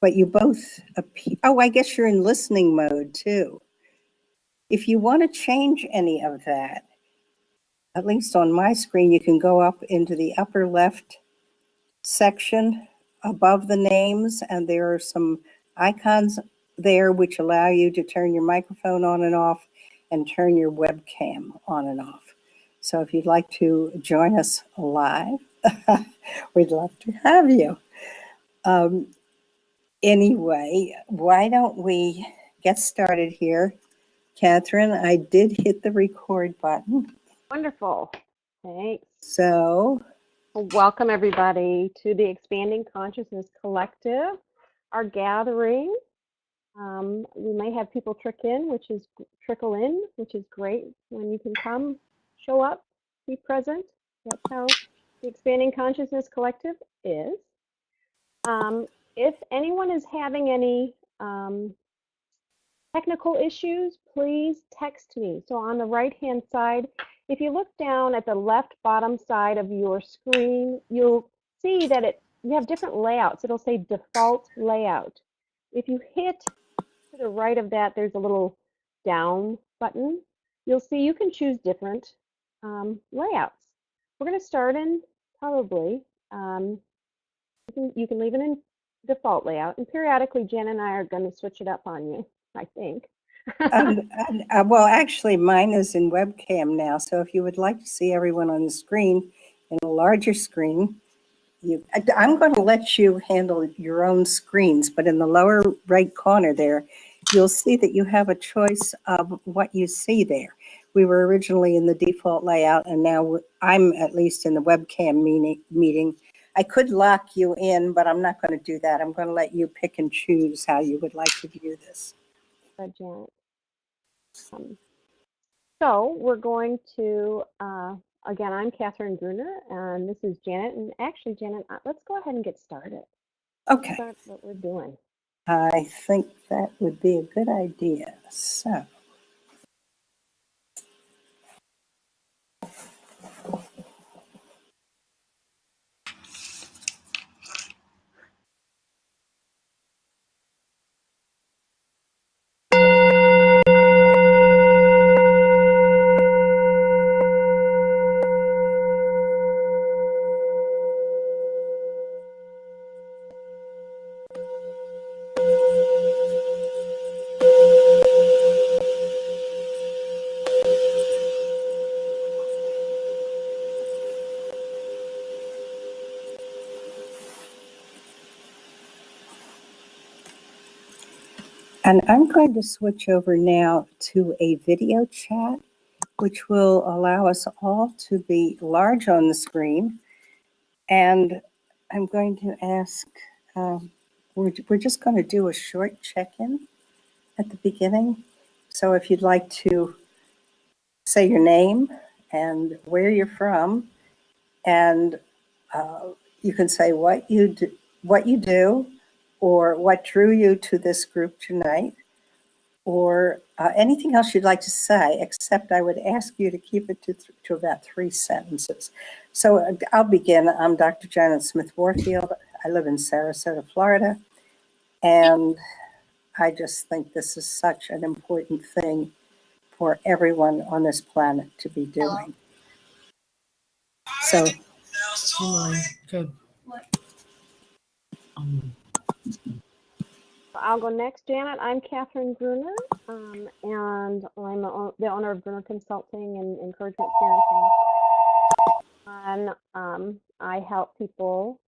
but you both appear. Oh, I guess you're in listening mode too. If you want to change any of that, at least on my screen, you can go up into the upper left section above the names, and there are some icons there which allow you to turn your microphone on and off and turn your webcam on and off. So if you'd like to join us live, we'd love to have you. Anyway, why don't we get started here? Catherine, I did hit the record button. Wonderful. Thanks. So, welcome everybody to the Expanding Consciousness Collective, our gathering. We may have people trickle in, which is great. When you can come, show up, be present. That's how the Expanding Consciousness Collective is. If anyone is having any technical issues, please text me. So on the right-hand side, if you look down at the left bottom side of your screen, you'll see that you have different layouts. It'll say default layout. If you hit to the right of that, there's a little down button. You'll see you can choose different layouts. We're going to start in probably, you can leave it in default layout, and periodically Jen and I are going to switch it up on you, I think. well, actually, mine is in webcam now. So if you would like to see everyone on the screen in a larger screen, I'm going to let you handle your own screens. But in the lower right corner there, you'll see that you have a choice of what you see there. We were originally in the default layout, and now I'm at least in the webcam meeting. I could lock you in, but I'm not going to do that. I'm going to let you pick and choose how you would like to view this. Janet. So we're going to, again, I'm Catherine Gruner, and this is Janet. And actually, Janet, let's go ahead and get started. Okay. Start what we're doing. I think that would be a good idea. So. And I'm going to switch over now to a video chat, which will allow us all to be large on the screen. And I'm going to ask, we're just going to do a short check-in at the beginning. So if you'd like to say your name and where you're from, and you can say what you do, or what drew you to this group tonight, or anything else you'd like to say, except I would ask you to keep it to about 3 sentences. So I'll begin. I'm Dr. Janet Smith Warfield. I live in Sarasota, Florida, and I just think this is such an important thing for everyone on this planet to be doing. So, good. I'll go next, Janet. I'm Catherine Gruner, and I'm the owner of Gruner Consulting and Encouragement Parenting. And I help people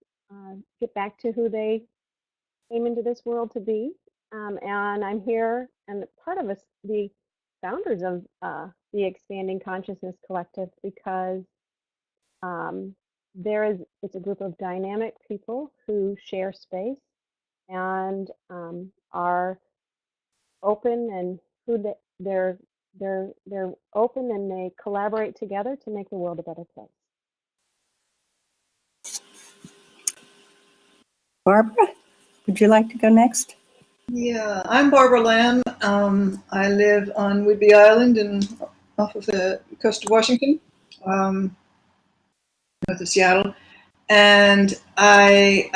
get back to who they came into this world to be. And I'm here, and part of us, the founders of the Expanding Consciousness Collective, because it's a group of dynamic people who share space and are open, and they're open, and they collaborate together to make the world a better place. Barbara, would you like to go next? Yeah, I'm Barbara Lamb. I live on Whidbey Island off of the coast of Washington, north of Seattle, and I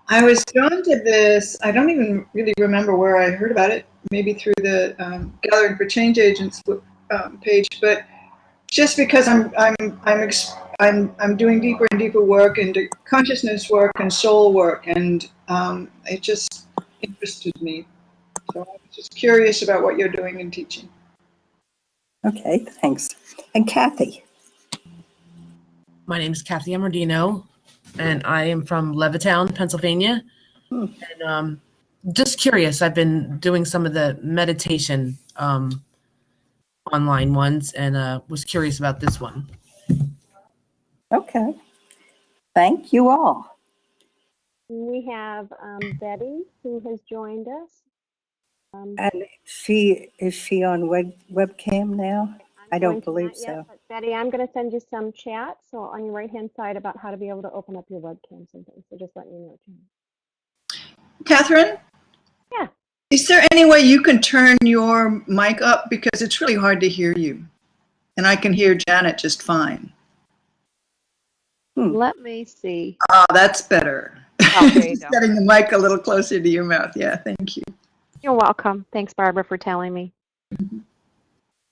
I was drawn to this. I don't even really remember where I heard about it. Maybe through the Gathering for Change Agents page, but just because I'm doing deeper and deeper work into consciousness work and soul work, and it just interested me. So I was just curious about what you're doing and teaching. Okay, thanks. And Kathy? My name is Kathy Amordino, and I am from Levittown, Pennsylvania. And just curious, I've been doing some of the meditation online ones, and was curious about this one. Okay. Thank you all. We have Betty, who has joined us. And is she on webcam now? I don't believe so. Yet, but Betty, I'm going to send you some chat, so on your right-hand side, about how to be able to open up your webcams and things. So just let me know. Catherine? Yeah. Is there any way you can turn your mic up? Because it's really hard to hear you. And I can hear Janet just fine. Let me see. Oh, that's better. Oh, there you go. Setting the mic a little closer to your mouth. Yeah, thank you. You're welcome. Thanks, Barbara, for telling me.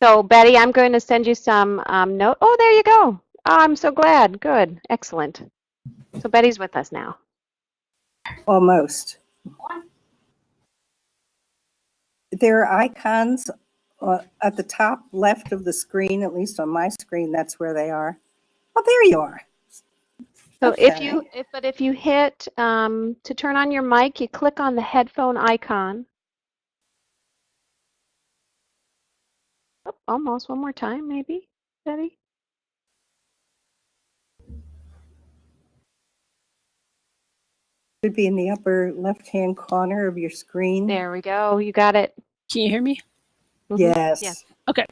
So, Betty, I'm going to send you some note. Oh, there you go. Oh, I'm so glad. Good. Excellent. So Betty's with us now. Almost. There are icons at the top left of the screen, at least on my screen, that's where they are. Oh, there you are. So Okay. if you hit to turn on your mic, you click on the headphone icon. Oh, almost one more time, maybe, Betty. Should be in the upper left-hand corner of your screen. There we go. You got it. Can you hear me? Yes. Yes. Okay.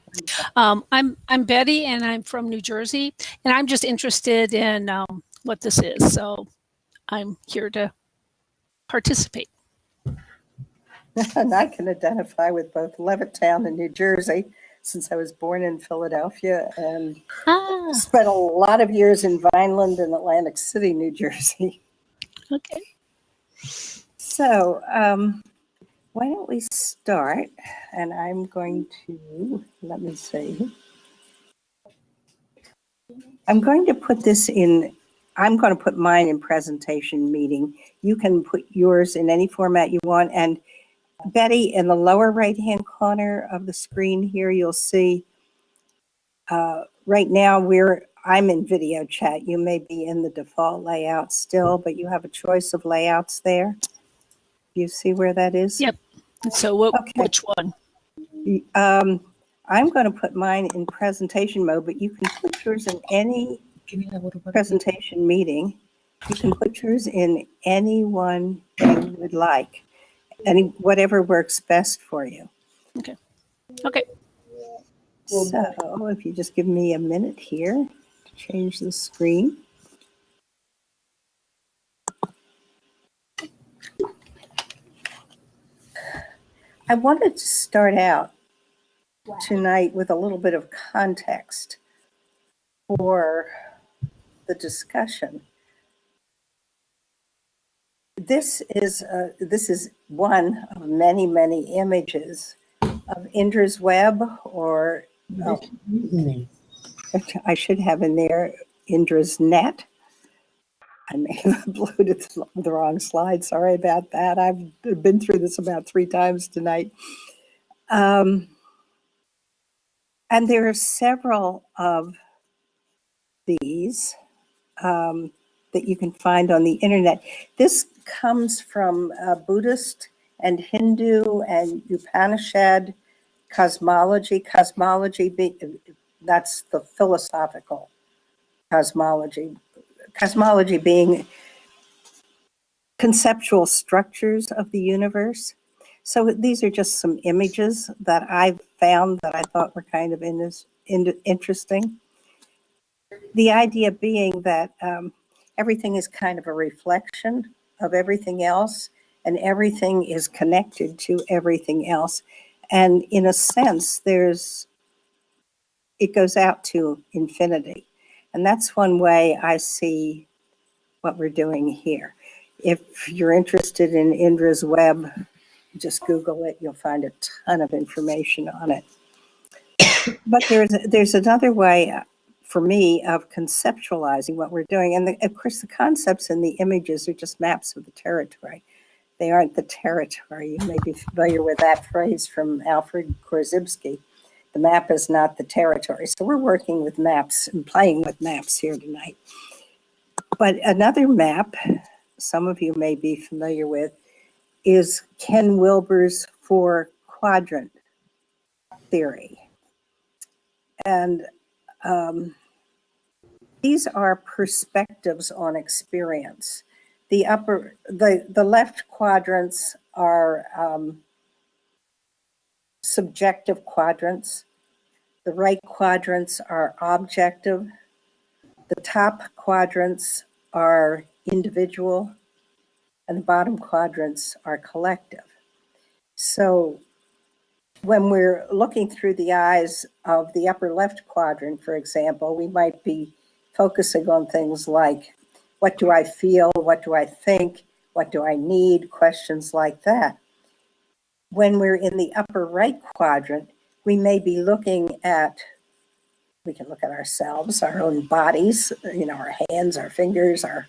I'm Betty, and I'm from New Jersey, and I'm just interested in what this is. So I'm here to participate. And I can identify with both Levittown and New Jersey, since I was born in Philadelphia and spent a lot of years in Vineland and Atlantic City, New Jersey. Okay. So why don't we start? And I'm going to, let me see. I'm going to put this in, I'm going to put mine in presentation meeting. You can put yours in any format you want. And Betty, in the lower right-hand corner of the screen here, you'll see right now I'm in video chat. You may be in the default layout still, but you have a choice of layouts there. You see where that is? Yep. So which one? I'm going to put mine in presentation mode, but you can put yours in any presentation meeting. You can put yours in any one that you would like, whatever works best for you. Okay. Okay. So if you just give me a minute here to change the screen. I wanted to start out tonight with a little bit of context for the discussion. This is one of many, many images of Indra's web, or I should have in there Indra's net. I may have uploaded the wrong slide. Sorry about that. I've been through this about 3 times tonight. And there are several of these that you can find on the internet. This comes from Buddhist and Hindu and Upanishad cosmology. That's the philosophical cosmology. Cosmology being conceptual structures of the universe. So these are just some images that I've found that I thought were kind of interesting. The idea being that everything is kind of a reflection of everything else, and everything is connected to everything else. And in a sense, it goes out to infinity. And that's one way I see what we're doing here. If you're interested in Indra's web, just Google it. You'll find a ton of information on it. But there's another way for me of conceptualizing what we're doing. And of course, the concepts and the images are just maps of the territory. They aren't the territory. You may be familiar with that phrase from Alfred Korzybski. The map is not the territory. So we're working with maps and playing with maps here tonight. But another map, some of you may be familiar with, is Ken Wilber's four-quadrant theory. And these are perspectives on experience. The left quadrants are subjective quadrants. The right quadrants are objective. The top quadrants are individual, and the bottom quadrants are collective. So when we're looking through the eyes of the upper left quadrant, for example, we might be focusing on things like, what do I feel? What do I think? What do I need? Questions like that. When we're in the upper right quadrant, we may be looking at, we can look at ourselves, our own bodies, our hands, our fingers, our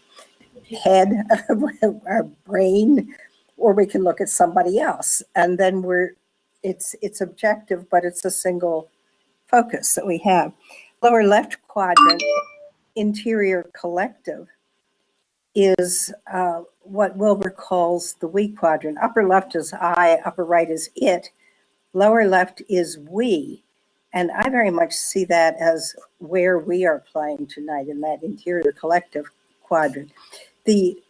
head, our brain, or we can look at somebody else. And then it's objective, but it's a single focus that we have. Lower left quadrant, interior collective, is what Wilber calls the we quadrant. Upper left is I, upper right is it, lower left is we. And I very much see that as where we are playing tonight, in that interior collective quadrant. The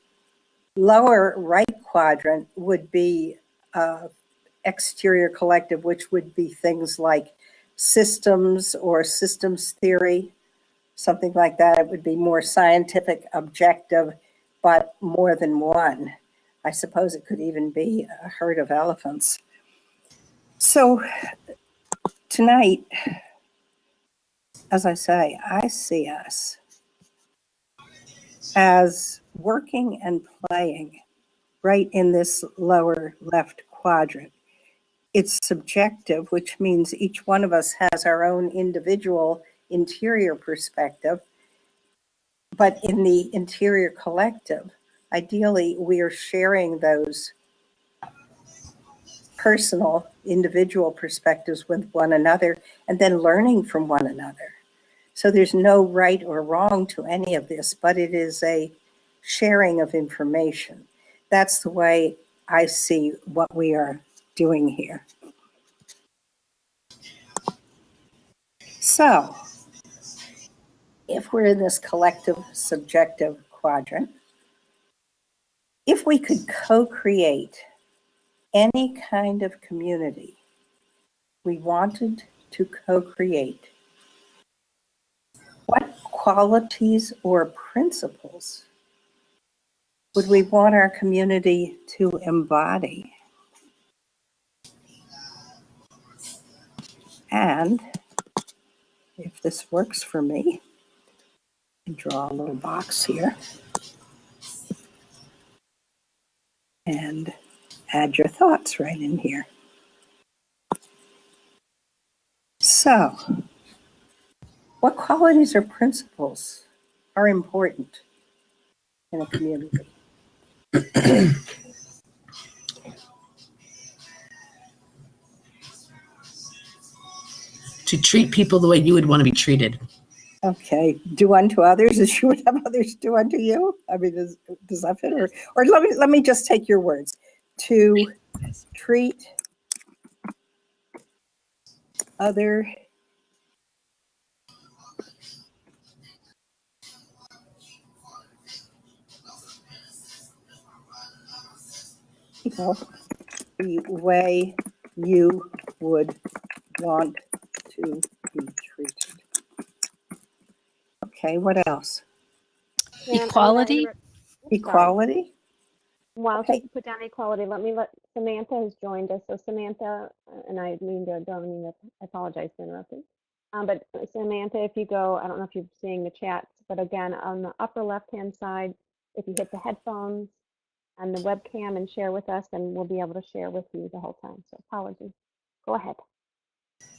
lower right quadrant would be exterior collective, which would be things like systems or systems theory, something like that. It would be more scientific, objective, but more than one. I suppose it could even be a herd of elephants. So tonight, as I say, I see us as working and playing right in this lower left quadrant. It's subjective, which means each one of us has our own individual interior perspective. But in the interior collective, ideally, we are sharing those personal, individual perspectives with one another and then learning from one another. So there's no right or wrong to any of this, but it is a sharing of information. That's the way I see what we are doing here. So if we're in this collective subjective quadrant, if we could co-create any kind of community we wanted to co-create, what qualities or principles would we want our community to embody? And if this works for me, I can draw a little box here and add your thoughts right in here. So, what qualities or principles are important in a community? To treat people the way you would want to be treated. Okay, do unto others as you would have others do unto you. I mean, does that fit? Or let me just take your words. To treat other people the way you would want to be treated. Okay, what else? And Equality. Equality? While Okay. she put down equality, let Samantha has joined us. So Samantha, and I don't mean to, I apologize for interrupting. But Samantha, if you go, I don't know if you're seeing the chats, but again, on the upper left-hand side, if you hit the headphones, the webcam and share with us, and we'll be able to share with you the whole time. So apologies. Go ahead.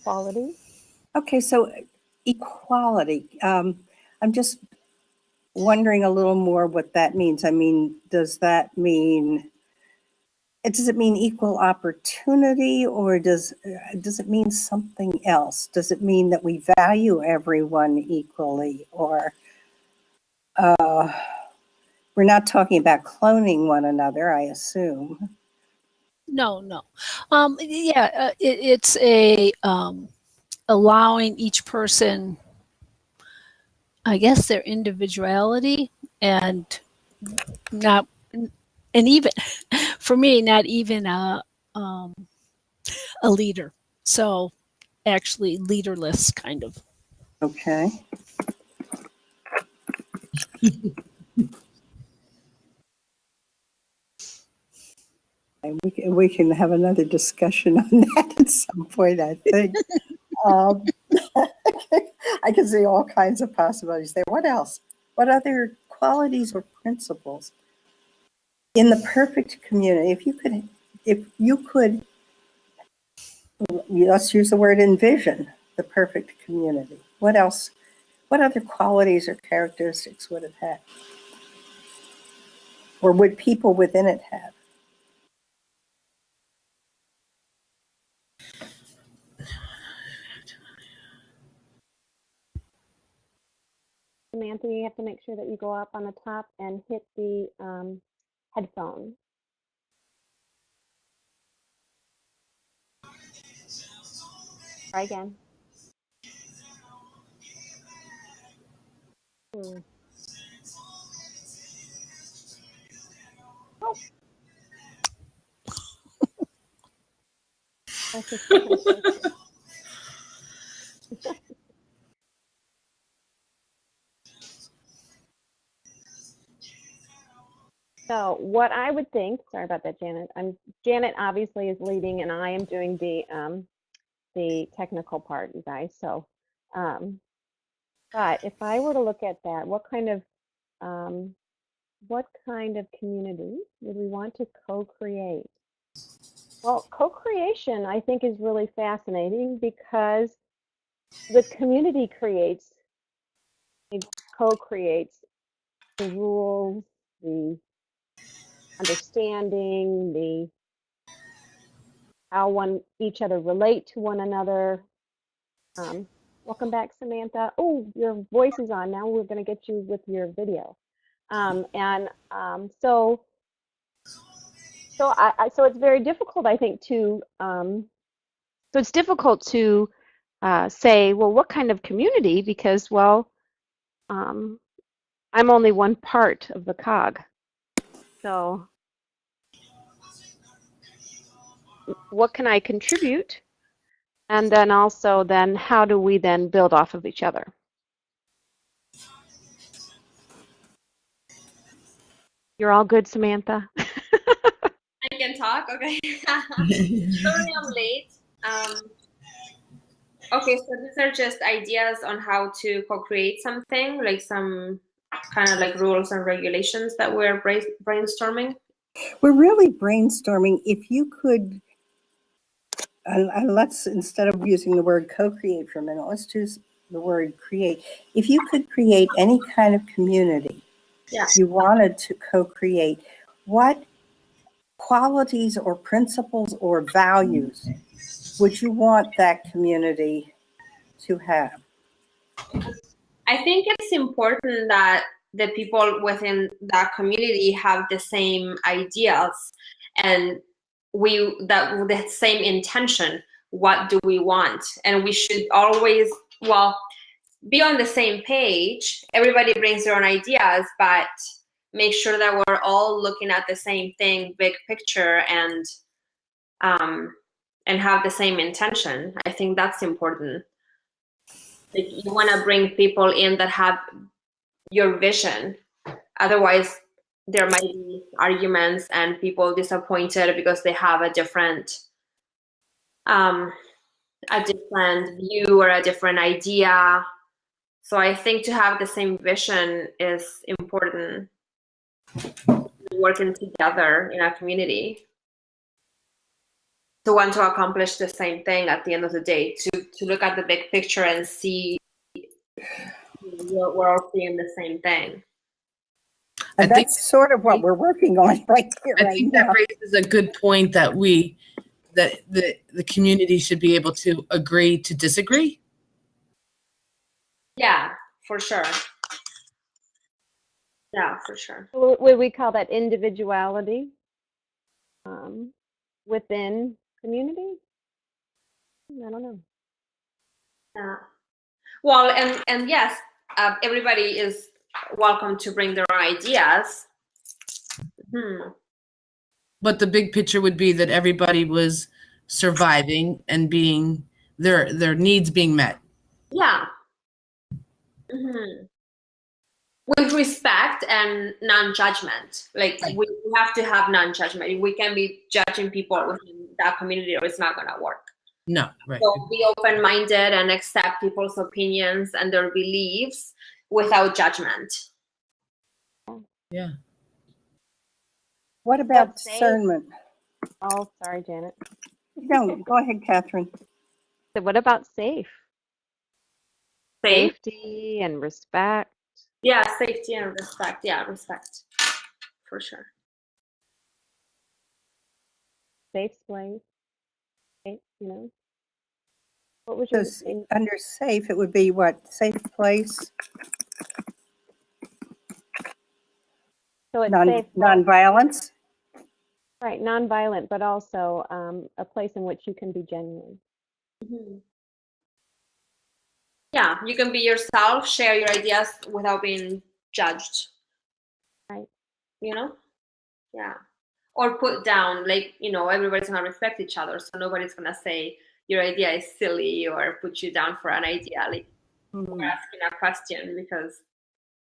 Quality. Okay, so equality. I'm just wondering a little more what that means. I mean, does it mean equal opportunity, or does it mean something else? Does it mean that we value everyone equally, or we're not talking about cloning one another, I assume? No. It's a allowing each person, I guess, their individuality, and not, and even for me, not even a leader. So actually leaderless, kind of. Okay. And we can have another discussion on that at some point, I think. I can see all kinds of possibilities there. What else? What other qualities or principles in the perfect community? If you could, let's use the word envision the perfect community. What else? What other qualities or characteristics would it have? Or would people within it have? Samantha, you have to make sure that you go up on the top and hit the headphone. Try again. Oh. That's just So what I would think, sorry about that, Janet. Janet obviously is leading, and I am doing the technical part, you guys. So, but if I were to look at that, what kind of community would we want to co-create? Well, co-creation, I think, is really fascinating because the community co-creates the rules, the understanding, how each other relate to one another. Welcome back, Samantha. Oh, your voice is on. Now we're going to get you with your video. So it's very difficult, I think, to say, well, what kind of community? Because, well, I'm only one part of the cog. So what can I contribute? And then also, then how do we then build off of each other? You're all good, Samantha? I can talk? Okay. Sorry I'm late. Okay, so these are just ideas on how to co-create something, like some kind of like rules and regulations that we're brainstorming. We're really brainstorming. If you could, let's, instead of using the word co-create for a minute, let's choose the word create. If you could create any kind of community you wanted to co-create, what qualities or principles or values would you want that community to have? I think it's important that the people within that community have the same ideas and the same intention. What do we want? And we should always, well, be on the same page. Everybody brings their own ideas, but make sure that we're all looking at the same thing, big picture, and have the same intention. I think that's important. Like, you want to bring people in that have your vision. Otherwise, there might be arguments and people disappointed because they have a different view or a different idea. So I think to have the same vision is important. working together in a community to want to accomplish the same thing at the end of the day, to look at the big picture and see we're all seeing the same thing. And that's sort of what we're working on right here, I think that raises a good point that the community should be able to agree to disagree. Yeah, for sure. Yeah, for sure. Would we call that individuality within community? I don't know. Yeah. Well, and yes, everybody is welcome to bring their own ideas. But the big picture would be that everybody was surviving and being their needs being met. Yeah. With respect and non-judgment. Like we have to have non-judgment. We can be judging people within that community, or it's not gonna work. No, right. So be open-minded and accept people's opinions and their beliefs without judgment. Yeah. What about discernment? Oh, sorry, Janet. No, go ahead, Catherine. So what about safe? Safe? Safety and respect. Yeah, safety and respect. Yeah, respect. For sure. Safe place. You know. What was So your under safe, it would be what? Safe place? So it's safe. Non-violence? Right, non-violent, but also a place in which you can be genuine. Yeah, you can be yourself, share your ideas without being judged. Right. You know? Yeah. Or put down, like, everybody's gonna respect each other, so nobody's gonna say your idea is silly or put you down for an idea, like or asking a question, because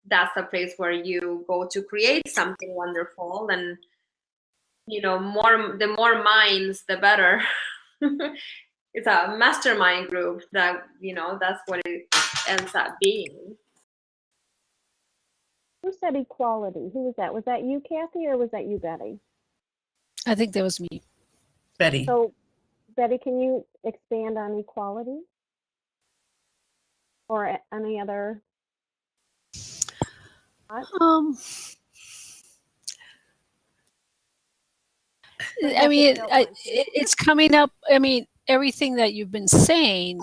that's a place where you go to create something wonderful, and the more minds, the better. It's a mastermind group that, that's what it ends up being. Who said equality? Who was that? Was that you, Kathy, or was that you, Betty? I think that was me. Betty. So, Betty, can you expand on equality? Or any other? I mean, it's coming up. I mean, everything that you've been saying,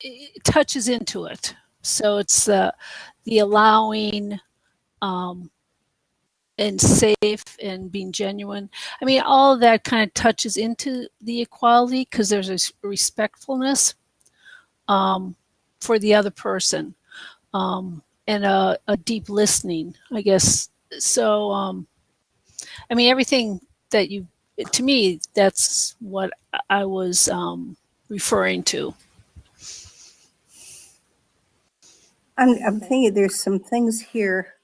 it touches into it. So it's the allowing and safe and being genuine. I mean, all of that kind of touches into the equality, because there's a respectfulness for the other person and a deep listening, I guess. So, I mean, everything that to me, that's what I was referring to. I'm thinking there's some things here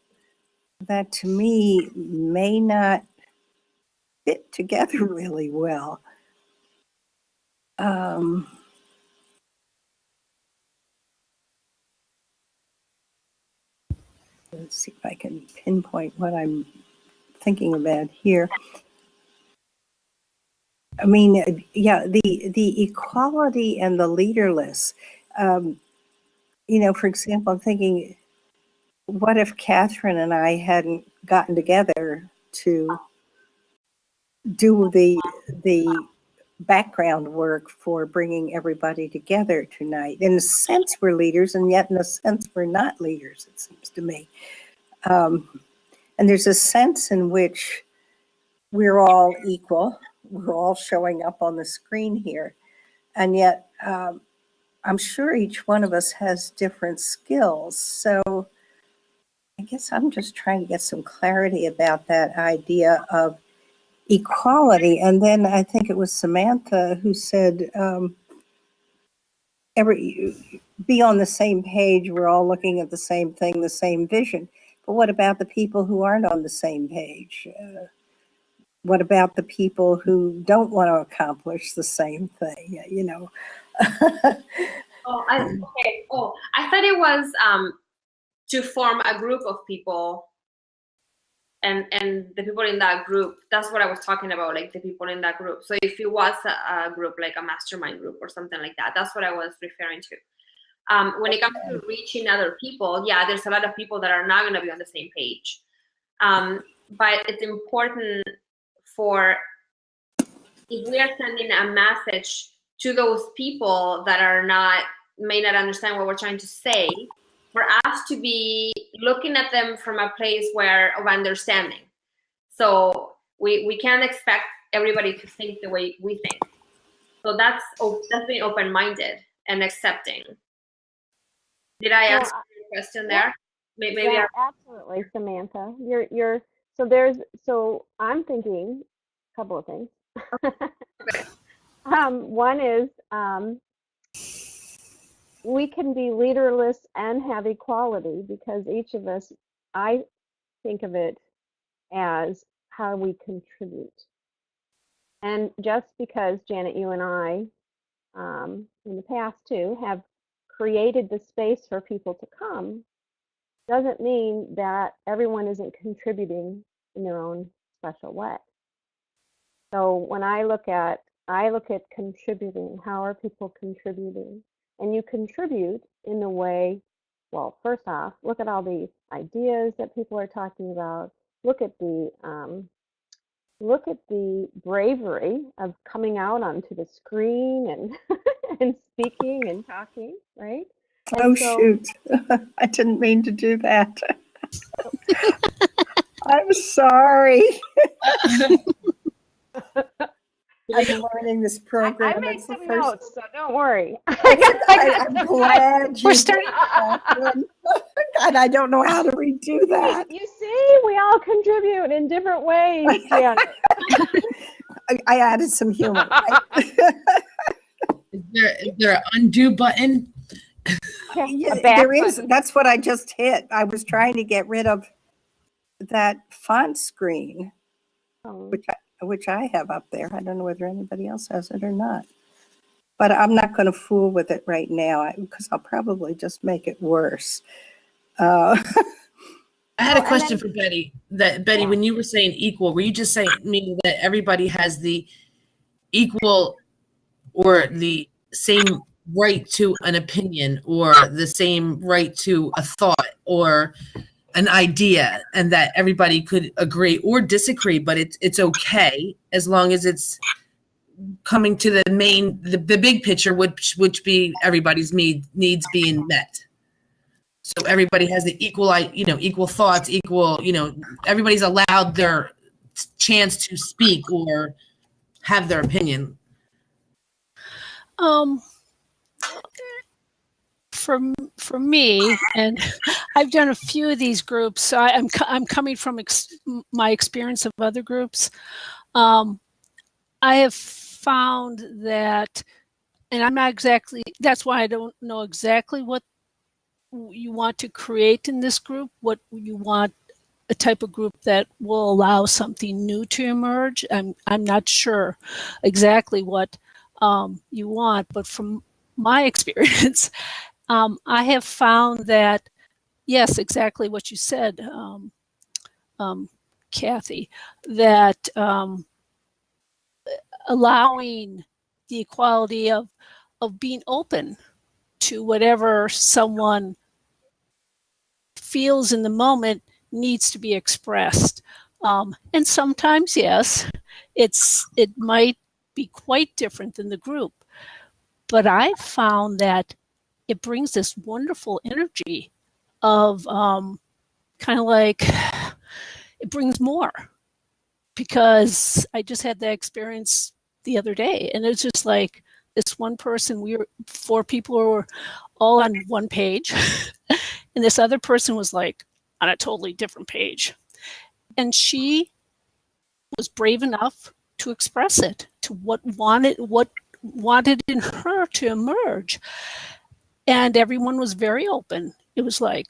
that to me may not fit together really well. Let's see if I can pinpoint what I'm thinking about here. I mean, yeah, the equality and the leaderless. For example, I'm thinking, what if Catherine and I hadn't gotten together to do the background work for bringing everybody together tonight? In a sense, we're leaders, and yet in a sense, we're not leaders, it seems to me. And there's a sense in which we're all equal. We're all showing up on the screen here. And yet, I'm sure each one of us has different skills. So I guess I'm just trying to get some clarity about that idea of equality. And then I think it was Samantha who said, be on the same page. We're all looking at the same thing, the same vision. But what about the people who aren't on the same page? What about the people who don't want to accomplish the same thing? I thought it was to form a group of people and the people in that group, that's what I was talking about, like the people in that group. So if it was a group, like a mastermind group or something like that, that's what I was referring to. When it comes to reaching other people, yeah, there's a lot of people that are not going to be on the same page. But it's important for, if we are sending a message to those people that may not understand what we're trying to say, for us to be looking at them from a place of understanding. So we can't expect everybody to think the way we think. So that's being open-minded and accepting. Did I answer your question there? Maybe yeah, absolutely, Samantha. So I'm thinking a couple of things. One is we can be leaderless and have equality, because each of us, I think of it as how we contribute. And just because, Janet, you and I, in the past too, have created the space for people to come, doesn't mean that everyone isn't contributing in their own special way. So when I look at contributing, how are people contributing? And you contribute in the way, well, first off, look at all the ideas that people are talking about. Look at the bravery of coming out onto the screen and and speaking and talking, right? And shoot. I didn't mean to do that. I'm sorry. I'm learning this program. I made some notes, so don't worry. I'm glad We're starting. And I don't know how to redo that. You see, we all contribute in different ways. Yeah. I added some humor. Is there an undo button? Yeah, there is. That's what I just hit. I was trying to get rid of that font screen, which I have up there. I don't know whether anybody else has it or not. But I'm not going to fool with it right now, because I'll probably just make it worse. I had a question for Betty. Betty, when you were saying equal, were you just saying meaning that everybody has the equal or the same right to an opinion, or the same right to a thought or an idea, and that everybody could agree or disagree, but it's okay as long as it's coming to the big picture, which be everybody's needs being met. So everybody has the equal thoughts, everybody's allowed their chance to speak or have their opinion. For me, and I've done a few of these groups, so I'm coming from my experience of other groups. I have found that, and I'm not exactly, that's why I don't know exactly what you want to create in this group, what you want, a type of group that will allow something new to emerge. I'm not sure exactly what you want, but from my experience, I have found that, yes, exactly what you said, Kathy, that allowing the equality of being open to whatever someone feels in the moment needs to be expressed. And sometimes, yes, it might be quite different than the group, but I've found that it brings this wonderful energy of kind of like, it brings more, because I just had that experience the other day, and it's just like this one person, four people were all on one page, and this other person was like on a totally different page, and she was brave enough to express it, to what wanted in her to emerge. And everyone was very open. It was like,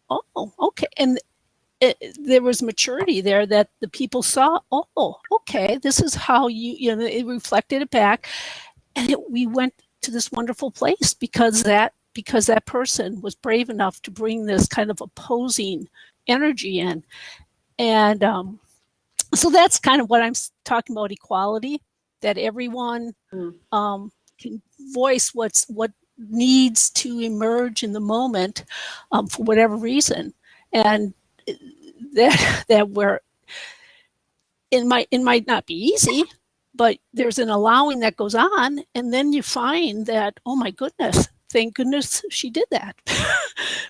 oh, okay. And there was maturity there that the people saw, oh, okay, this is how it reflected it back. And we went to this wonderful place because that person was brave enough to bring this kind of opposing energy in. And so that's kind of what I'm talking about, equality, that everyone can voice what needs to emerge in the moment for whatever reason. And that where it might not be easy, but there's an allowing that goes on, and then you find that, oh my goodness, thank goodness she did that,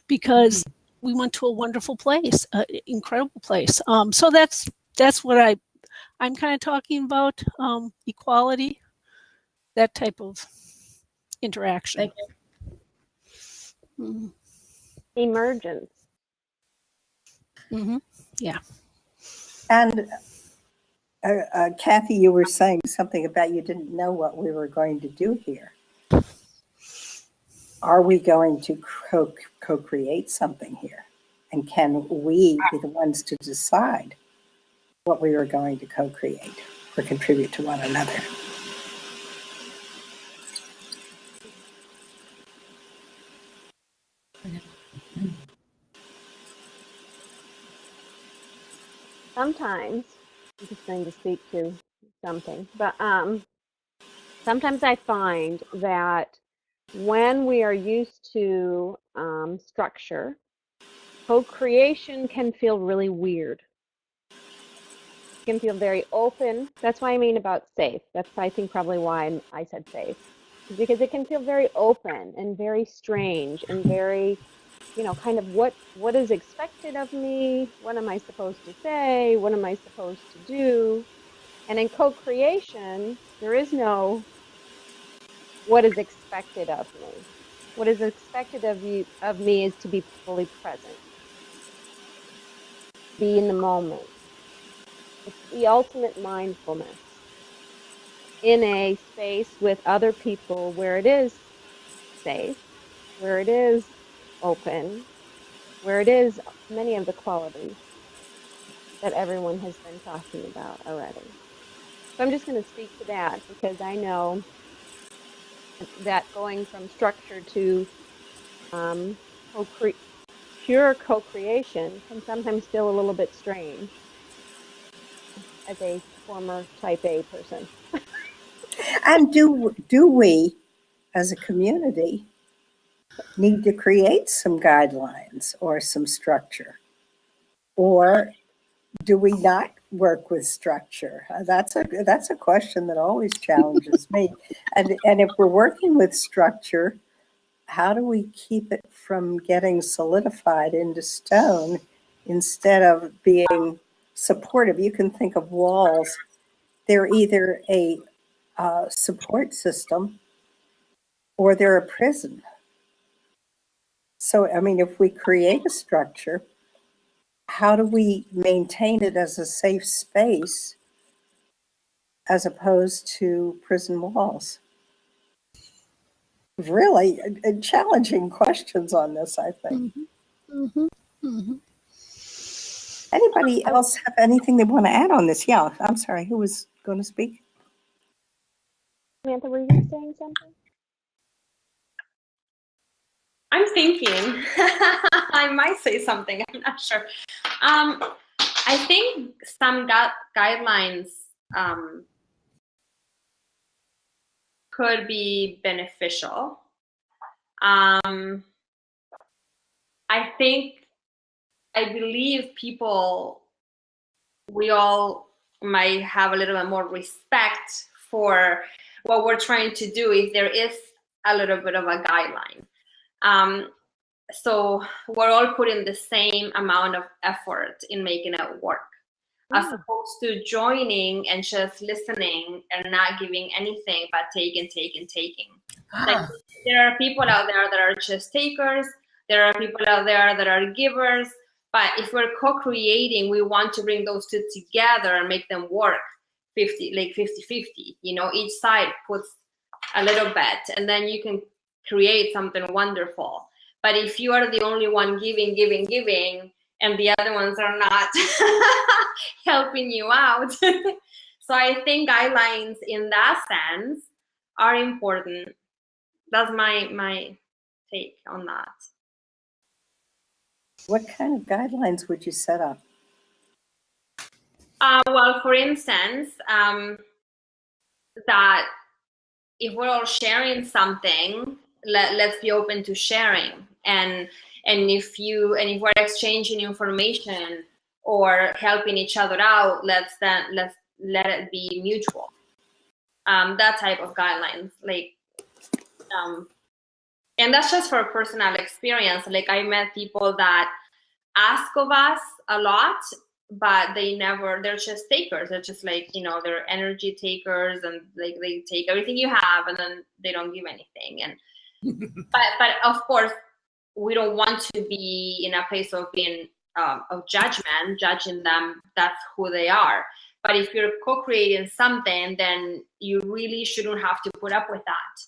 because we went to a wonderful place, an incredible place. So that's what I'm kind of talking about, equality, that type of interaction. Mm-hmm. Emergence. Mm-hmm. Yeah. And Kathy, you were saying something about you didn't know what we were going to do here. Are we going to co-create something here? And can we be the ones to decide what we are going to co-create or contribute to one another? Sometimes, I'm just going to speak to something, but sometimes I find that when we are used to structure, co-creation can feel really weird. It can feel very open. That's what I mean about safe. That's, I think, probably why I said safe. Because it can feel very open and very strange and very, you know, kind of what is expected of me? What am I supposed to say? What am I supposed to do? And in co-creation, there is no what is expected of me. What is expected of me is to be fully present, be in the moment. It's the ultimate mindfulness in a space with other people where it is safe, where it is open, where it is many of the qualities that everyone has been talking about already. So I'm just going to speak to that because I know that going from structure to pure co-creation can sometimes feel a little bit strange as a former type A person. And do we, as a community, need to create some guidelines or some structure? Or do we not work with structure? That's a question that always challenges me. And if we're working with structure, how do we keep it from getting solidified into stone instead of being supportive? You can think of walls. They're either a support system or they're a prison. So, I mean, if we create a structure, how do we maintain it as a safe space as opposed to prison walls? Really challenging questions on this, I think. Mm-hmm. Mm-hmm. Mm-hmm. Anybody else have anything they want to add on this? Yeah, I'm sorry, who was going to speak? Samantha, were you saying something? I'm thinking. I might say something. I'm not sure. I think some guidelines could be beneficial. I believe people, we all might have a little bit more respect for what we're trying to do if there is a little bit of a guideline. So we're all putting the same amount of effort in making it work, as opposed to joining and just listening and not giving anything but taking. Like, there are people out there that are just takers. There are people out there that are givers. But if we're co-creating, we want to bring those two together and make them work 50-50. You know, each side puts a little bit, and then you can create something wonderful. But if you are the only one giving, and the other ones are not helping you out, so I think guidelines in that sense are important. That's my take on that. What kind of guidelines would you set up? Well, for instance, that if we're all sharing something, let's be open to sharing. And if we're exchanging information or helping each other out, let's let it be mutual. That type of guidelines, like, and that's just for personal experience. Like, I met people that ask of us a lot, but they're just takers. They're just like, they're energy takers, and like they take everything you have and then they don't give anything. And but of course, we don't want to be in a place of being of judging them. That's who they are. But if you're co-creating something, then you really shouldn't have to put up with that,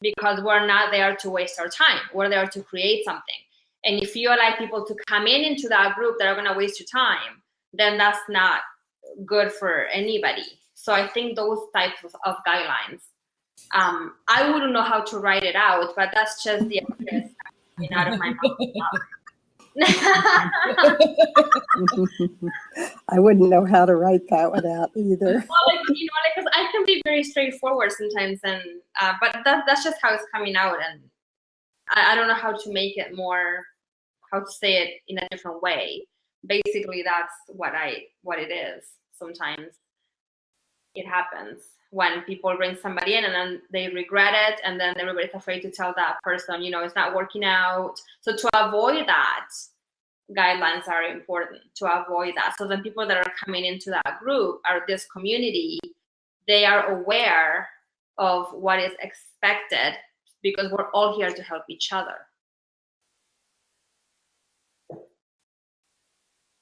because we're not there to waste our time. We're there to create something. And if you allow people to come into that group that are going to waste your time, then that's not good for anybody. So I think those types of guidelines, I wouldn't know how to write it out, but that's just the idea coming out of my mouth. I wouldn't know how to write that one out either. Well, because I can be very straightforward sometimes, and but that's just how it's coming out, and I don't know how to make it more, how to say it in a different way. Basically, that's what it is. Sometimes it happens when people bring somebody in and then they regret it, and then everybody's afraid to tell that person, it's not working out. So to avoid that, guidelines are important to avoid that. So then people that are coming into that group or this community, they are aware of what is expected, because we're all here to help each other.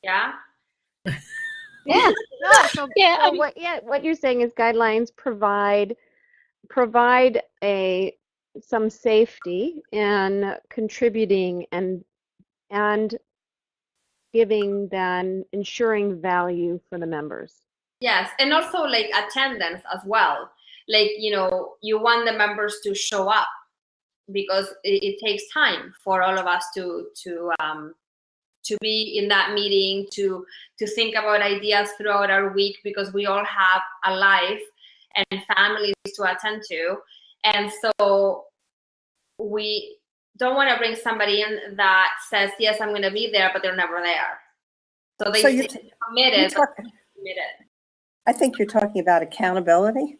Yeah. Yeah. No, so, Yeah, so what you're saying is guidelines provide some safety in contributing and giving, then ensuring value for the members. Yes, and also like attendance as well. Like, you want the members to show up, because it takes time for all of us to be in that meeting, to think about ideas throughout our week, because we all have a life and families to attend to. And so we don't want to bring somebody in that says, yes, I'm going to be there, but they're never there. So they say committed, but committed. I think you're talking about accountability.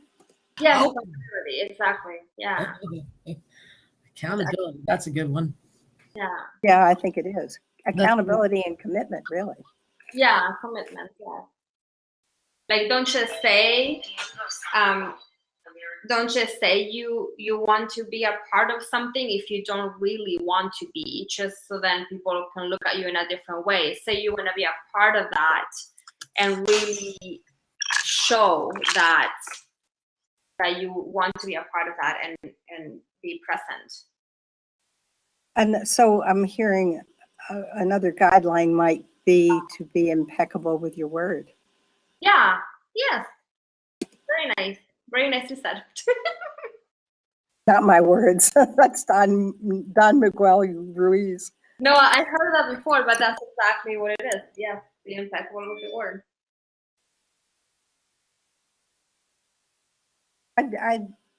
Yes, accountability, exactly. Yeah. Accountability, that's a good one. Yeah. Yeah, I think it is. Accountability and commitment, really. Yeah, commitment, yeah. Like, don't just say you want to be a part of something if you don't really want to be, just so then people can look at you in a different way. Say you want to be a part of that and really show that you want to be a part of that and be present. And so I'm hearing another guideline might be to be impeccable with your word. Yeah, yes. Very nice. Very nicely said. Not my words. That's Don Miguel Ruiz. No, I heard that before, but that's exactly what it is. Yes, be impeccable with the word.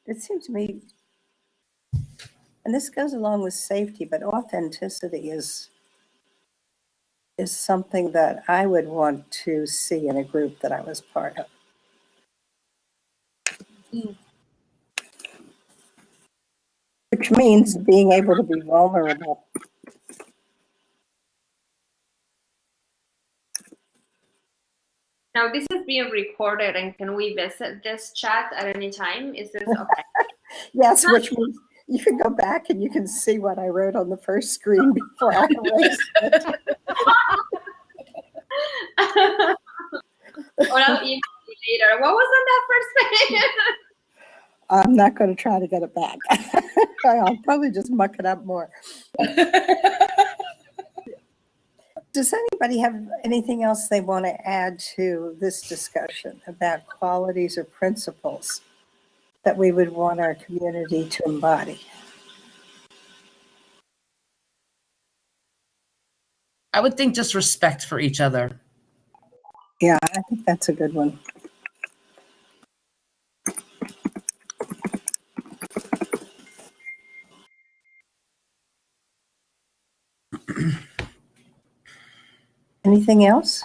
It seems to me, and this goes along with safety, but authenticity is something that I would want to see in a group that I was part of. Which means being able to be vulnerable. Now, this is being recorded, and can we visit this chat at any time? Is this okay? Yes, which means you can go back and you can see what I wrote on the first screen before I erased it. Or I'll email you later. What was on that first page? I'm not going to try to get it back. I'll probably just muck it up more. Does anybody have anything else they want to add to this discussion about qualities or principles that we would want our community to embody? I would think just respect for each other. Yeah, I think that's a good one. Anything else?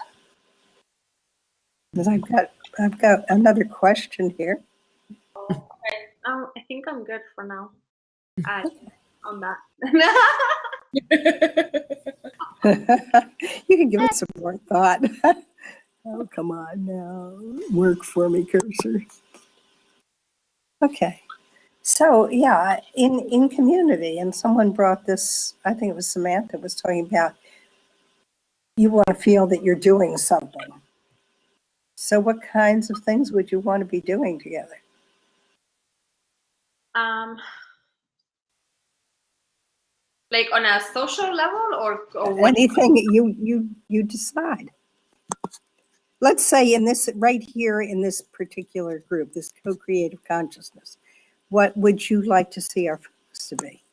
Because I've got another question here. Okay. I think I'm good for now. On that. You can give it some more thought. Oh, come on now. Work for me, cursor. Okay. So, yeah, in community, and someone brought this, I think it was Samantha was talking about, you want to feel that you're doing something. So what kinds of things would you want to be doing together? Like on a social level or what? Anything you decide. Let's say in this, right here in this particular group, this co-creative consciousness, what would you like to see our focus to be?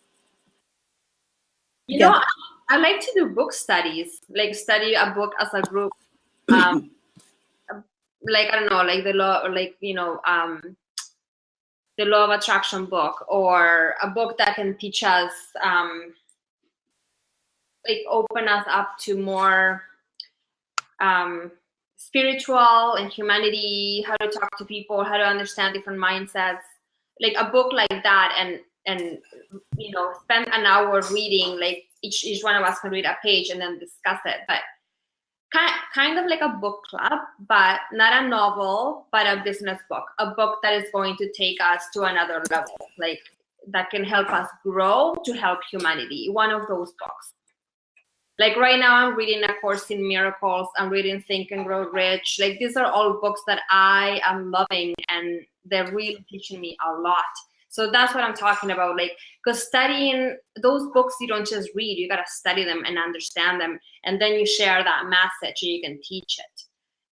You know, I like to do book studies, like study a book as a group. Like, I don't know, like the law, or like, you know, the law of attraction book, or a book that can teach us, like open us up to more spiritual and humanity, how to talk to people, how to understand different mindsets, like a book like that, and you know, spend an hour reading, like each one of us can read a page and then discuss it, but kind of like a book club, but not a novel, but a business book, a book that is going to take us to another level, like that can help us grow to help humanity. One of those books. Like right now I'm reading A Course in Miracles, I'm reading Think and Grow Rich. Like these are all books that I am loving and they're really teaching me a lot. So that's what I'm talking about. Like, because studying those books, you don't just read, you got to study them and understand them. And then you share that message and you can teach it.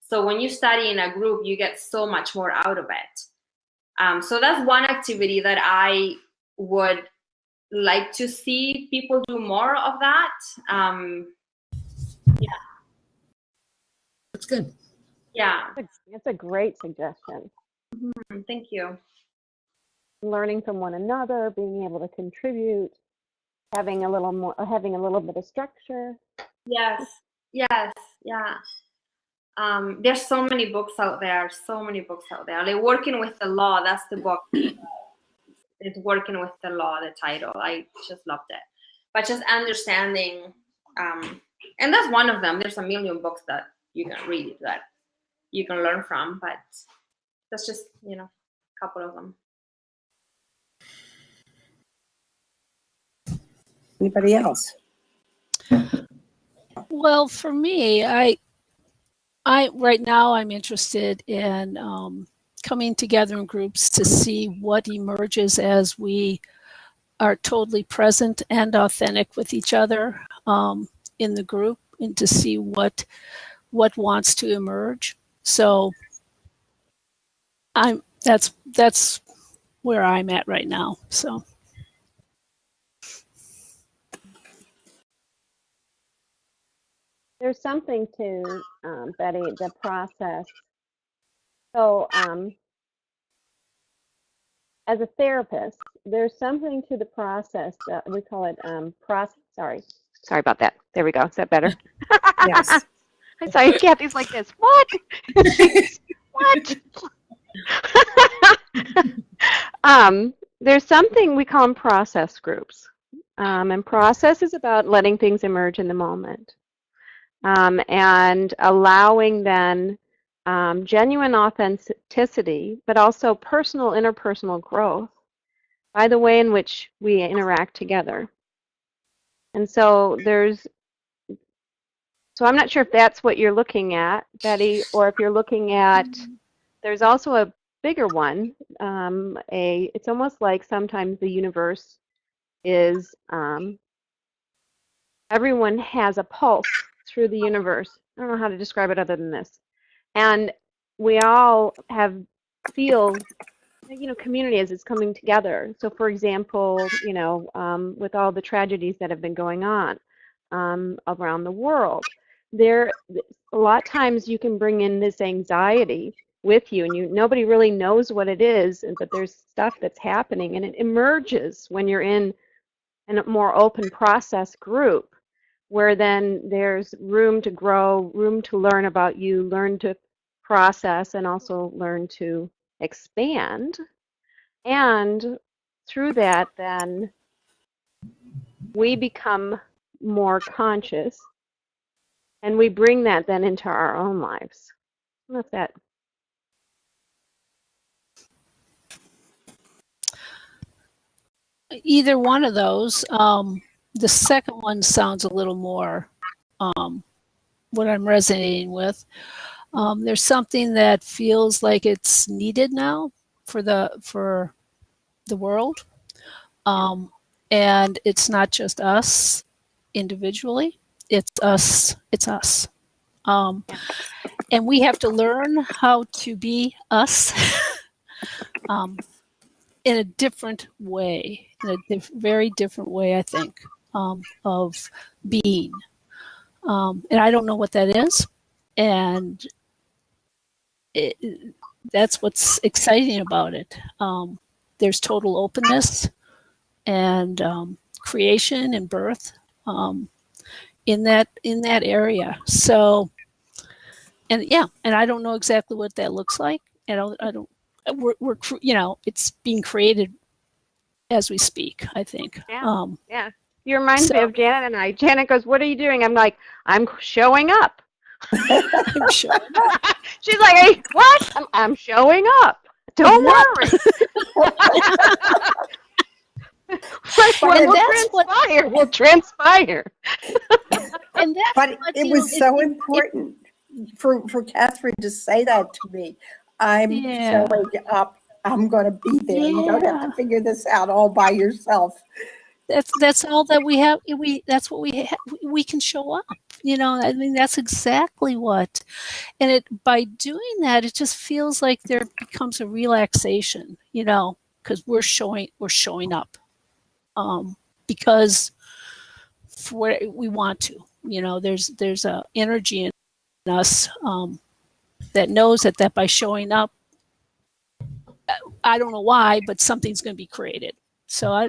So when you study in a group, you get so much more out of it. So that's one activity that I would like to see people do more of that. Yeah. That's good. Yeah. It's a great suggestion. Thank you. Learning from one another, being able to contribute, having a little bit of structure. Yes. Yeah. There's so many books out there. Like Working with the Law, that's the book. It's Working with the Law, the title. I just loved it. But just understanding, and that's one of them. There's a million books that you can read that you can learn from, but that's just, you know, a couple of them. Anybody else? Well, for me, I right now I'm interested in coming together in groups to see what emerges as we are totally present and authentic with each other in the group, and to see what wants to emerge. So that's where I'm at right now. So. There's something to, Betty, the process. So as a therapist, there's something to the process. We call it sorry about that. There we go. Is that better? Yes. I'm sorry, Kathy's like this. What? What? There's something we call them process groups. And process is about letting things emerge in the moment. And allowing then genuine authenticity, but also personal, interpersonal growth by the way in which we interact together. And so I'm not sure if that's what you're looking at, Betty, or if you're looking at, there's also a bigger one. It's almost like sometimes the universe is, everyone has a pulse through the universe. I don't know how to describe it other than this. And we all feel, community as it's coming together. So for example, with all the tragedies that have been going on around the world, there, a lot of times you can bring in this anxiety with you, and nobody really knows what it is, but there's stuff that's happening, and it emerges when you're in a more open process group, where then there's room to grow, room to learn about you, learn to process, and also learn to expand. And through that, then we become more conscious, and we bring that then into our own lives. What's that? Either one of those. The second one sounds a little more what I'm resonating with. There's something that feels like it's needed now for the world, and it's not just us individually. It's us. It's us, and we have to learn how to be us. In a different way, in a very different way, I think, of being. And I don't know what that is. And that's what's exciting about it. There's total openness and creation and birth in that area. So, and yeah, and I don't know exactly what that looks like. I don't. We're it's being created as we speak, I think. Yeah. Yeah. You remind me of Janet and I. Janet goes, "What are you doing?" I'm like, "I'm showing up." I'm showing up. She's like, "Hey, what?" I'm showing up. Don't worry. We'll transpire. And that's but it was so important for Catherine to say that to me. I'm showing up. I'm going to be there. You don't have to figure this out all by yourself. That's all that we have. That's what we have. We can show up. I mean, that's exactly what. And by doing that, it just feels like there becomes a relaxation. Because we're showing up. Because for what we want to. There's a energy in us. That knows that by showing up, I don't know why, but something's going to be created. So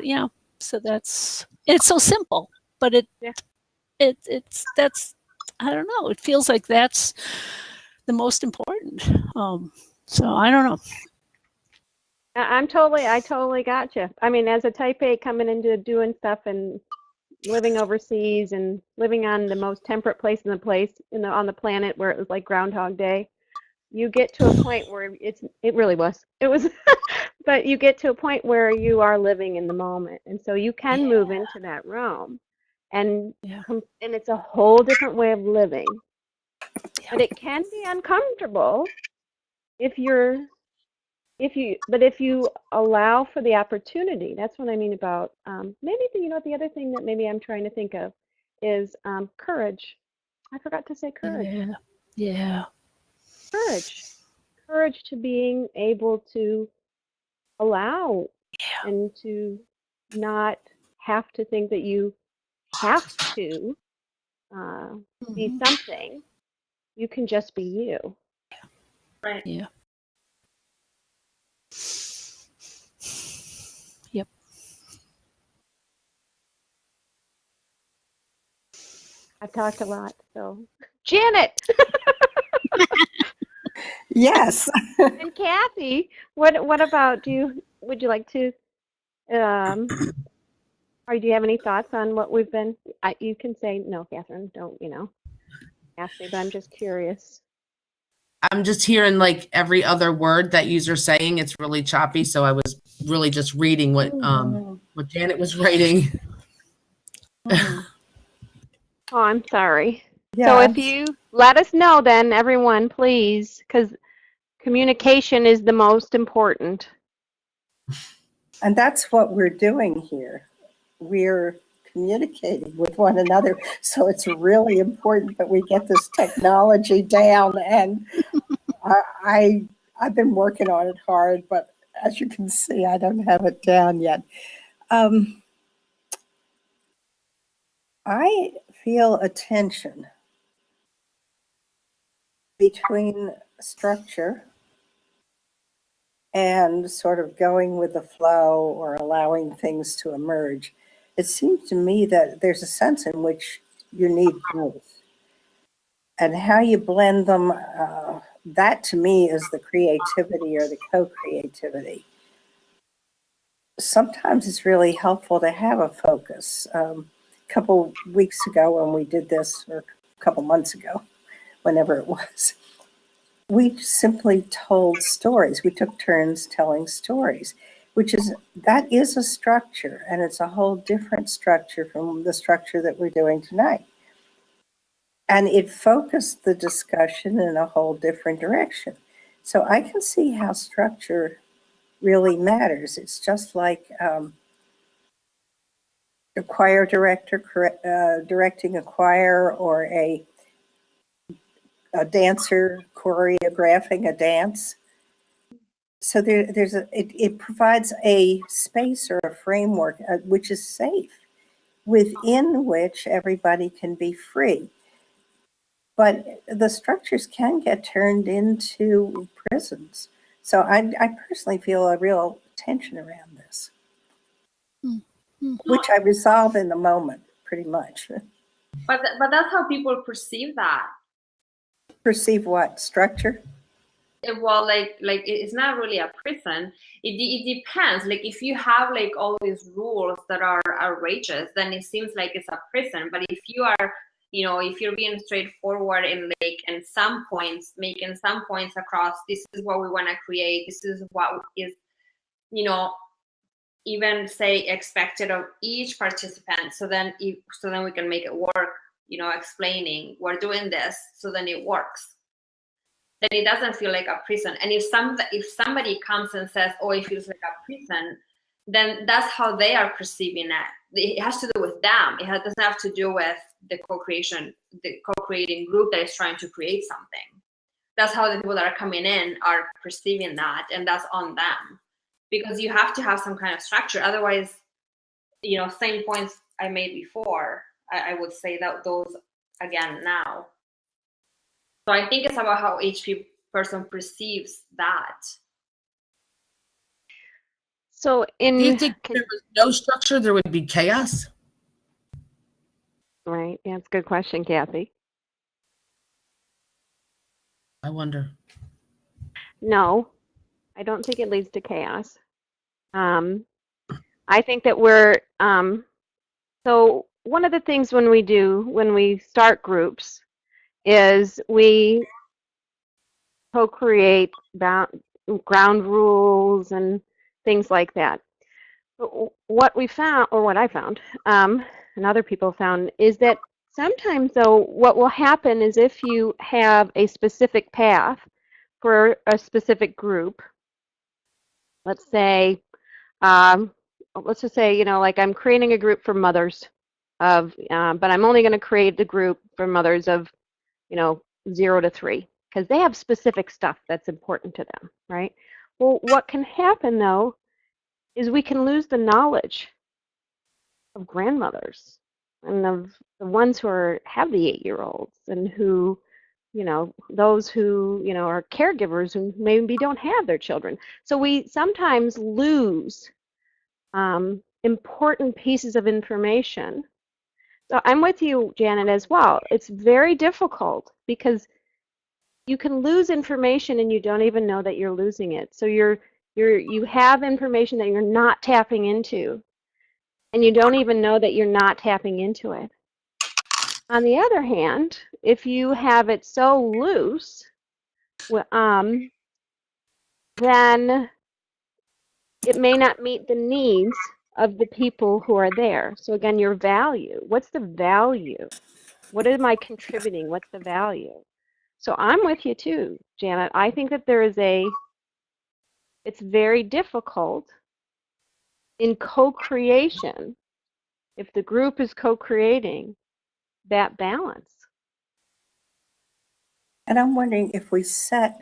so it's so simple, but it's I don't know. It feels like that's the most important. So I don't know. I totally got you. I mean, as a type A coming into doing stuff and living overseas and living on the most temperate place on the planet where it was like Groundhog Day. You get to a point where it was, but you get to a point where you are living in the moment, and so you can move into that realm, and it's a whole different way of living. But it can be uncomfortable if you allow for the opportunity. That's what I mean about maybe the other thing that maybe I'm trying to think of is courage. I forgot to say courage. Yeah. Courage to being able to allow and to not have to think that you have to be something. You can just be you. Right. Yeah. Yep. I've talked a lot, so Janet. Yes. And Kathy, what about would you like to or do you have any thoughts on what we've been you can say no, Catherine, don't ask me, but I'm just curious. I'm just hearing like every other word that you're saying. It's really choppy, so I was really just reading what Janet was writing. Oh, I'm sorry. Yeah. So if you let us know then, everyone, please, because communication is the most important. And that's what we're doing here. We're communicating with one another. So it's really important that we get this technology down. And I've been working on it hard, but as you can see, I don't have it down yet. I feel a tension between structure and sort of going with the flow or allowing things to emerge, it seems to me that there's a sense in which you need both. And how you blend them, that to me is the creativity or the co-creativity. Sometimes it's really helpful to have a focus. A couple weeks ago when we did this, or a couple months ago, whenever it was, we simply told stories. We took turns telling stories, that is a structure, and it's a whole different structure from the structure that we're doing tonight. And it focused the discussion in a whole different direction. So I can see how structure really matters. It's just like a choir director directing a choir, or a dancer choreographing a dance. So it provides a space or a framework which is safe, within which everybody can be free. But the structures can get turned into prisons. So I personally feel a real tension around this, which I resolve in the moment, pretty much. But that's how people perceive that. Perceive what? Structure? Well, like it's not really a prison. It depends. Like if you have like all these rules that are outrageous, then it seems like it's a prison. But if you are, if you're being straightforward and like in some points, making some points across, this is what we want to create, this is what is, even say expected of each participant. So then we can make it work, explaining we're doing this, so then it works. Then it doesn't feel like a prison. And if somebody comes and says, oh, it feels like a prison, then that's how they are perceiving it. It has to do with them. It doesn't have to do with the co-creating group that is trying to create something. That's how the people that are coming in are perceiving that, and that's on them. Because you have to have some kind of structure. Otherwise, same points I made before, I would say that those again now. So I think it's about how each person perceives that. So Do you think if there was no structure, there would be chaos? Right. Yeah, it's a good question, Kathy. I wonder. No, I don't think it leads to chaos. I think that we're, so one of the things when we start groups is we co-create ground rules and things like that. But what we found, or what I found, and other people found, is that sometimes, though, what will happen is if you have a specific path for a specific group, let's just say, like I'm creating a group for mothers of, but I'm only going to create the group for mothers of, 0 to 3, because they have specific stuff that's important to them, right? Well, what can happen, though, is we can lose the knowledge of grandmothers and of the ones who have the 8-year-olds, and who, those who, are caregivers who maybe don't have their children. So we sometimes lose important pieces of information. So I'm with you, Janet, as well. It's very difficult because you can lose information and you don't even know that you're losing it. So you have information that you're not tapping into, and you don't even know that you're not tapping into it. On the other hand, if you have it so loose, then it may not meet the needs of the people who are there. So again, your value. What's the value? What am I contributing? What's the value? So I'm with you too, Janet. I think that it's very difficult in co-creation, if the group is co-creating, that balance. And I'm wondering if we set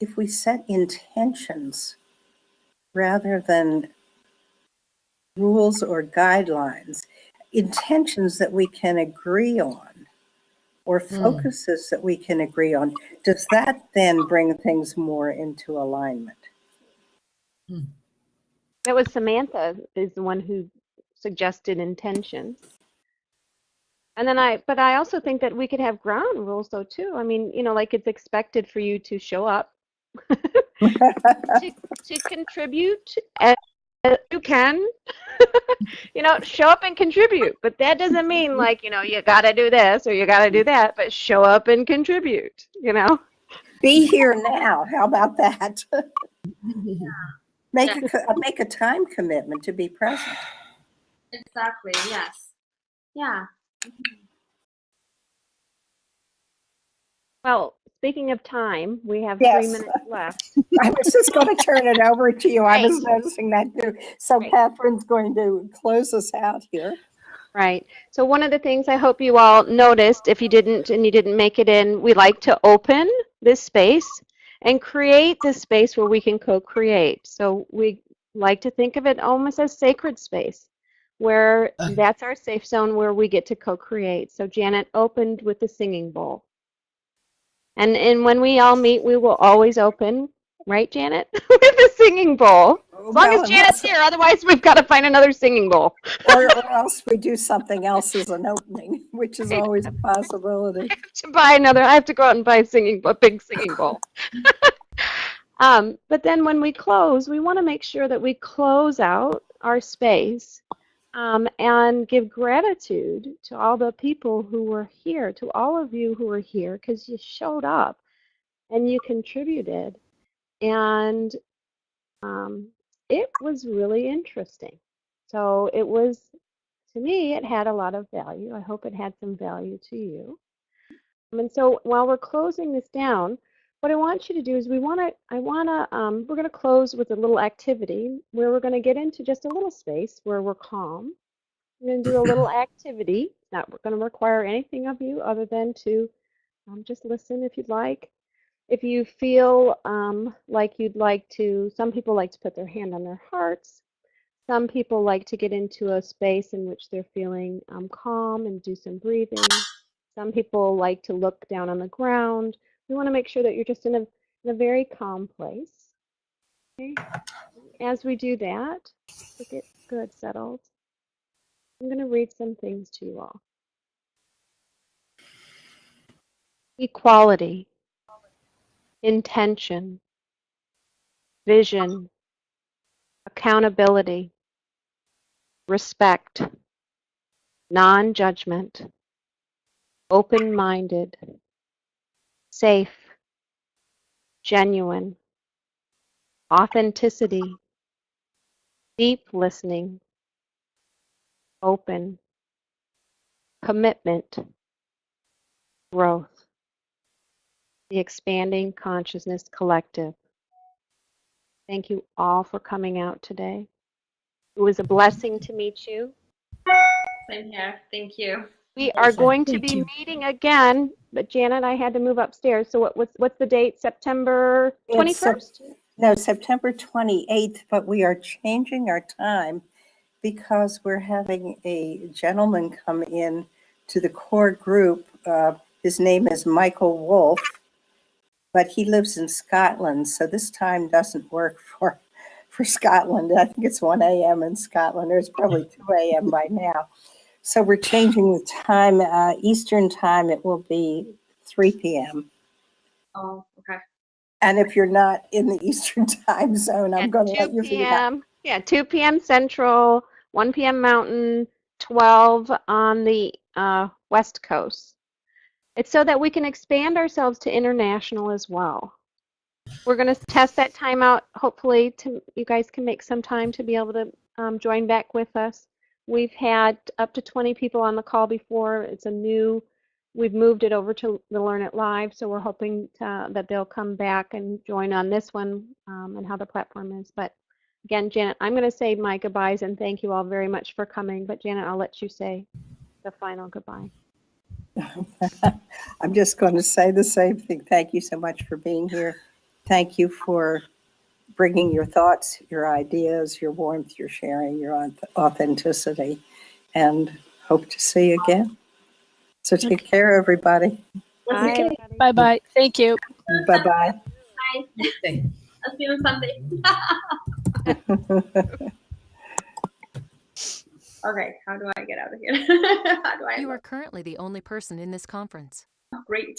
intentions rather than rules or guidelines, intentions that we can agree on, or focuses that we can agree on, does that then bring things more into alignment? That was Samantha is the one who suggested intentions. And then but I also think that we could have ground rules though too. I mean, you know, like it's expected for you to show up, to contribute as you can, you know, show up and contribute. But that doesn't mean like, you know, you got to do this or you got to do that, but show up and contribute, you know. Be here now. How about that? Make a time commitment to be present. Exactly. Yes. Yeah. Well, speaking of time, we have Yes. 3 minutes left. I was just going to turn it over to you. I was Right. noticing that too. So Right. Catherine's going to close us out here. Right. So one of the things I hope you all noticed, if you didn't and you didn't make it in, we like to open this space and create this space where we can co-create. So we like to think of it almost as sacred space, where that's our safe zone where we get to co-create. So Janet opened with the singing bowl. And when we all meet, we will always open, right, Janet, with the singing bowl. As long as Janet's here, otherwise we've got to find another singing bowl. Or else we do something else as an opening, which is always a possibility. I have to go out and buy a big singing bowl. But then when we close, we want to make sure that we close out our space and give gratitude to all the people who were here, to all of you who were here, because you showed up and you contributed. And it was really interesting. So it was, to me, it had a lot of value. I hope it had some value to you. And so while we're closing this down, what I want you to do is we're going to close with a little activity where we're going to get into just a little space where we're calm. We're going to do a little activity. It's not going to require anything of you other than to just listen if you'd like. If you feel like you'd like to, some people like to put their hand on their hearts. Some people like to get into a space in which they're feeling calm and do some breathing. Some people like to look down on the ground. We want to make sure that you're just in a very calm place. Okay. As we do that, to get good settled, I'm going to read some things to you all. Equality, intention, vision, accountability, respect, non-judgment, open-minded, safe, genuine, authenticity, deep listening, open, commitment, growth, the Expanding Consciousness Collective. Thank you all for coming out today. It was a blessing to meet you. Same here. Thank you. We are going to be meeting again, but Janet, I had to move upstairs. So what's the date? September 21st? No, September 28th, but we are changing our time because we're having a gentleman come in to the core group. His name is Michael Wolf, but he lives in Scotland, so this time doesn't work for Scotland. I think it's 1 a.m. in Scotland. There's probably 2 a.m. by now. So we're changing the time. Eastern time, it will be 3 p.m. Oh, okay. And if you're not in the Eastern time zone, I'm going to let you figure out. Yeah, 2 p.m. Central, 1 p.m. Mountain, 12 on the West Coast. It's so that we can expand ourselves to international as well. We're going to test that time out. Hopefully, you guys can make some time to be able to join back with us. We've had up to 20 people on the call before. We've moved it over to the Learn It Live, so we're hoping that they'll come back and join on this one and how the platform is. But again, Janet, I'm going to say my goodbyes and thank you all very much for coming. But Janet, I'll let you say the final goodbye. I'm just going to say the same thing. Thank you so much for being here. Thank you for bringing your thoughts, your ideas, your warmth, your sharing, your authenticity, and hope to see you again. So take care, everybody. Bye, Okay. everybody. Bye-bye. Thank you. Bye-bye. Bye. Thank- I'll see you on Sunday. Okay, how do I get out of here? How do I? You are currently the only person in this conference. Great.